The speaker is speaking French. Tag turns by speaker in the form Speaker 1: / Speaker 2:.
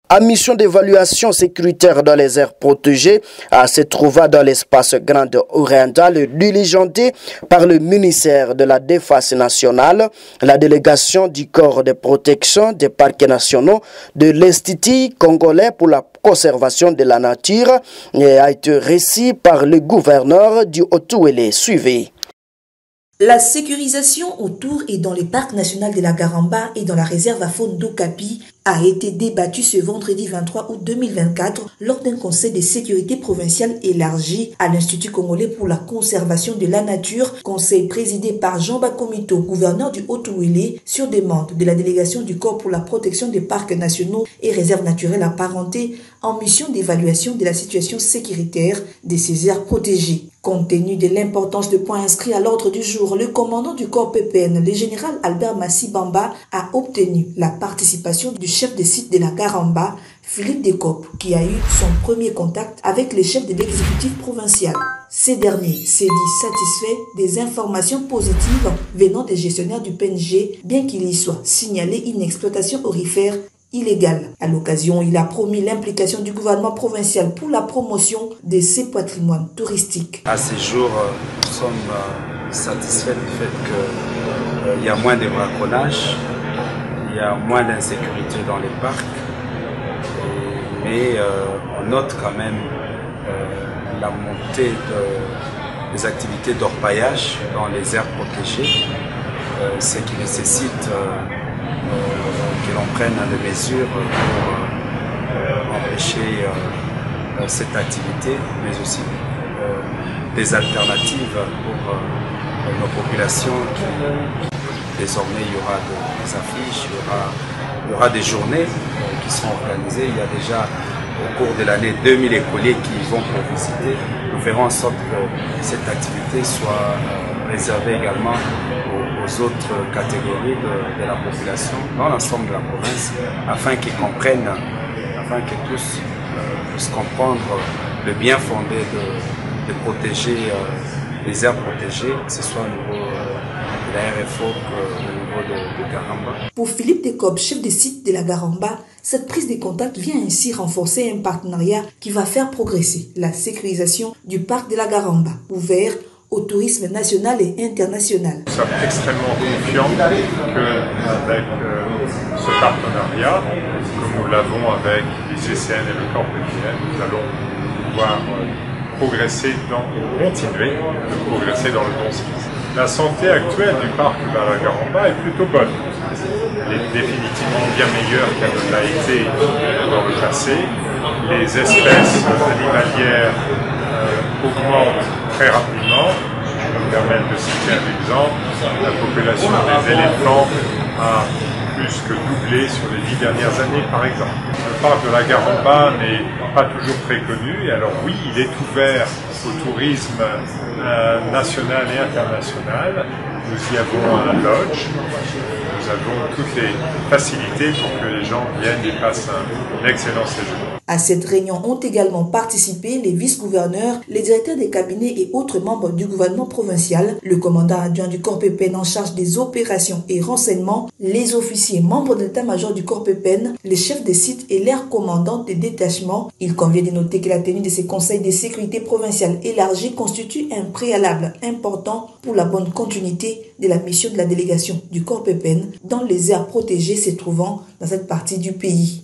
Speaker 1: En mission d'évaluation sécuritaire dans les aires protégées, se trouvant dans l'espace Grande Orientale, diligenté par le ministère de la Défense nationale, la délégation du corps de protection des parcs nationaux de l'Institut congolais pour la conservation de la nature a été reçue par le gouverneur du Haut-Ouélé. Suivez.
Speaker 2: La sécurisation autour et dans les parcs nationaux de la Garamba et dans la réserve à faune d'Okapi a été débattue ce vendredi 23 août 2024 lors d'un conseil de sécurité provincial élargi à l'Institut congolais pour la conservation de la nature, conseil présidé par Jean Bakomito, gouverneur du Haut-Ouélé, sur demande de la délégation du corps pour la protection des parcs nationaux et réserves naturelles apparentées en mission d'évaluation de la situation sécuritaire de ces aires protégées. Compte tenu de l'importance de points inscrits à l'ordre du jour, le commandant du corps PPN, le général Albert Massibamba, a obtenu la participation du chef de site de la Garamba, Philippe Dekop, qui a eu son premier contact avec les chefs de l'exécutif provincial. Ces derniers s'est dit satisfait des informations positives venant des gestionnaires du PNG, bien qu'il y soit signalé une exploitation aurifère illégale. À l'occasion, il a promis l'implication du gouvernement provincial pour la promotion de ces patrimoines touristiques.
Speaker 3: À ce jour, nous sommes satisfaits du fait qu'il y a moins de braconnage, il y a moins d'insécurité dans les parcs, mais on note quand même la montée des activités d'orpaillage dans les aires protégées, ce qui nécessite que l'on prenne des mesures pour empêcher cette activité, mais aussi des alternatives pour nos populations. Désormais, il y aura des affiches, il y aura des journées qui seront organisées. Il y a déjà au cours de l'année 2000 écoliers qui vont pour visiter. Nous ferons en sorte que cette activité soit réservée également aux autres catégories de la population dans l'ensemble de la province, afin qu'ils comprennent, afin que tous puissent comprendre le bien fondé de protéger les aires protégées, que ce soit au niveau de la RFO qu'au niveau de Garamba.
Speaker 2: Pour Philippe Dekop, chef de site de la Garamba, cette prise de contact vient ainsi renforcer un partenariat qui va faire progresser la sécurisation du parc de la Garamba, ouvert au tourisme national et international.
Speaker 4: Nous sommes extrêmement confiants qu'avec ce partenariat, comme nous l'avons avec les GCN et le corps PPN, nous allons pouvoir continuer de progresser dans le bon sens. La santé actuelle du parc de la Garamba est plutôt bonne. Elle est définitivement bien meilleure qu'elle ne l'a été dans le passé. Les espèces animalières augmentent très rapidement. Je me permets de citer un exemple. La population des éléphants a plus que doublé sur les 10 dernières années, par exemple. Le parc de la Garamba n'est pas toujours très connu. Alors oui, il est ouvert au tourisme national et international. Nous y avons un lodge. Nous avons toutes les facilités pour que les gens viennent et passent un excellent séjour.
Speaker 2: À cette réunion ont également participé les vice-gouverneurs, les directeurs des cabinets et autres membres du gouvernement provincial, le commandant adjoint du corps PPN en charge des opérations et renseignements, les officiers membres de l'état-major du corps PPN, les chefs de site et l'air commandant des détachements. Il convient de noter que la tenue de ces conseils de sécurité provinciale élargis constitue un préalable important pour la bonne continuité de la mission de la délégation du corps PPN dans les aires protégées se trouvant dans cette partie du pays.